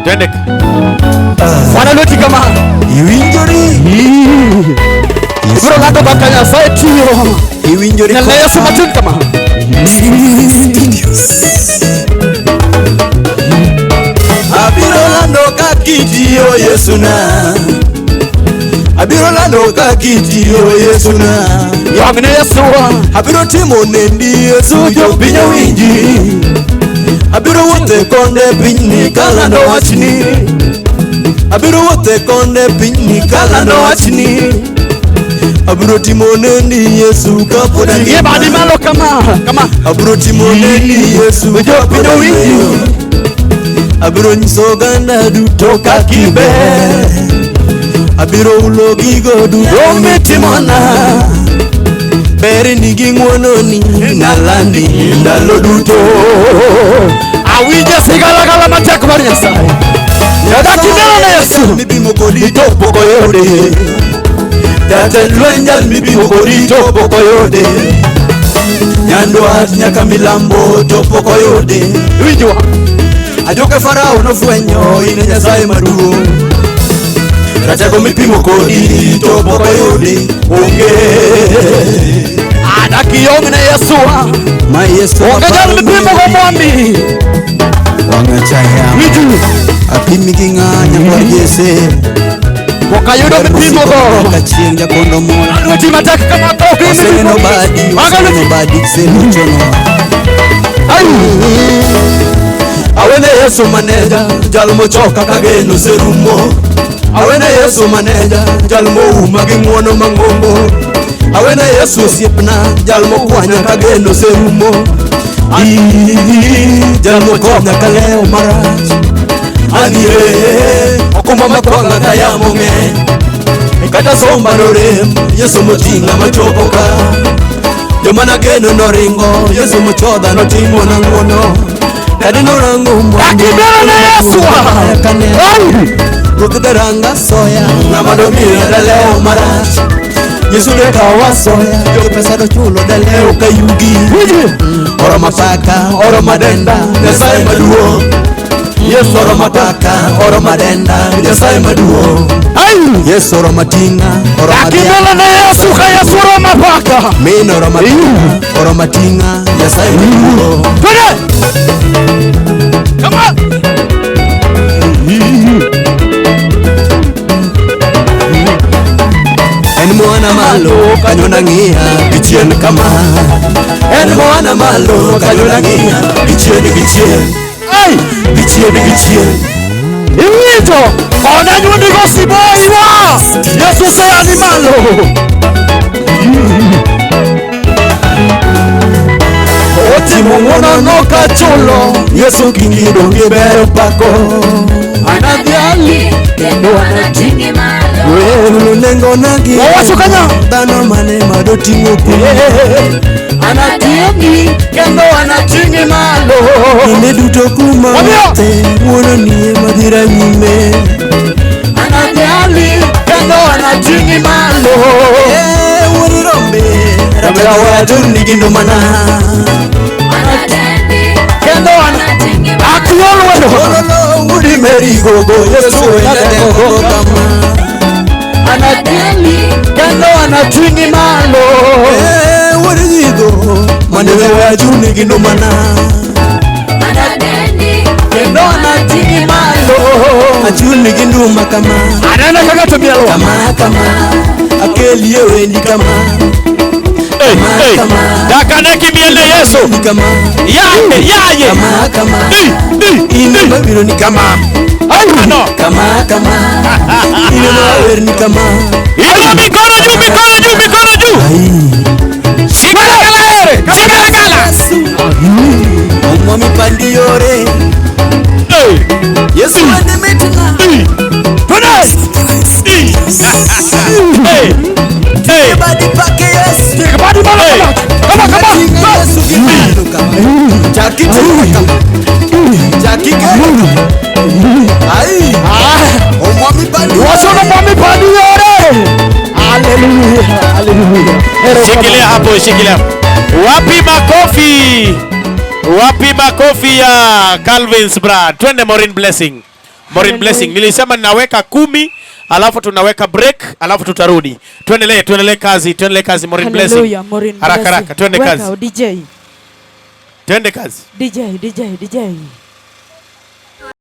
Twende. Wana loti kama Iwinjori Bro lato bakanya saiti Iwinjori na Yesu matun kama Abiro lando kakitio Yesu na Abiro lando kakitio Yesu na Yamine Yesu Abiro timo nendi Yesu jo pinya winji Abiro wote konde pinyi kalando wachni Abiro wote konde pinyi kalando wachni Abiro timo nendi Yesu kapoda Ye badi malo kama Abiro timo nendi Yesu jo pinya winji Abiro nyiso ganda duto kakibe Abiro ulo gigo duto mitimona Beri nigi ngwono ni nalandi ndalo duto Awije sigala mateko bari Nyasaye Yadaki neno Yesu mibimo kodi topo koyode Tata lwenjal mibimo kodi topo koyode Nyando at nyaka milambo topo koyode Wijwa Ajoke farao no fwenyo ine Nyasaye maduo Ratego mipimo kodi topo koyode Onge Adaki yomine Yesu Ma Yesu Ongejani mipimo kwa mwambi Wangachaya Wiju Apimi kinganya kwa jese Wakayudo mipimo kwa Kachieng jakondo mona Anuti mateka kama toki Wasene mipimo nobadi Senu chono Awene Yesu maneja Jalmo choka kageno serumo Awene Yesu maneja Jalmo umagingwono mangombo Awene Yesu siepna Jalmo kwanya kageno serumo Jalmo konya kaleo marach Anire Okuma makwanga kayamo nge Kata somba norem Yesu motinga machopoka Jomana geno noringo Yesu mochodha notimo nangono Kade norango mwani Akibera na Yesu Rukudaranga soya Namadomira daleo marach Yesu deka wa soya Joke pesado chulo daleo kayugi Oro mapaka, oro madenda Nyasaye maduo Yesu oro mapaka, oro madenda Nyasaye maduo Yesu oro matinga, oro madenda Akibera na Yesu ka Yesu oro mapaka Mina oro matinga, oro matinga Nyasaye maduo Twende Come on En mwana malo kanyona ngia Gichien kama En mwana malo kanyona ngia Gichien Gichien Iwito Ona nyundi gosibo iwa Yesu se animalo Oti mungono no kachulo Yesu kingido ngibero pako Anadhiali Kendo anatingi malo Welu nengo nagi Wawasukanya Dano mane madoti ngupu Anadhiali Kendo anatingi malo Ine duto kuma mate Mwono niye madhira nyime Anadhiali Kendo anatingi malo Wori rombe Rabela watu nigindo mana Anatendi Kendo anatingi malo Akiyolo weno Ololo wuri meri gogo Yesu wena gogo kama Anadhiali Kendo anatingi malo Wori zigo Mandewe watu nigindo mana Anatendi Kendo anatingi malo Atu nigindo makama Anana kaka tumialo Kama Akeli yewe ni kama Dakane kibiende Yesu. Kama Yaye. Kama Ine mabiro ni kama Ano. Kama Ine mawer ni kama Inua mikono juu. Shikala here. Shikala. Mwami pandi yore Yesu ane metina Badi pake Yesu Badi malo Kama Yesu kibalo kama Jaki Ai Mwami pandi Wasona mwami pandi yore Hallelujah Shikilia hapo. Wapi makofi ya Calvin's Brad. Twende Maureen Blessing. Maureen Blessing. Nilisema ninaweka 10 alafu tunaweka break alafu tutarudi. Tuendelee kazi Maureen Blessing. Haraka twende kazi. DJ. Twende kazi. DJ.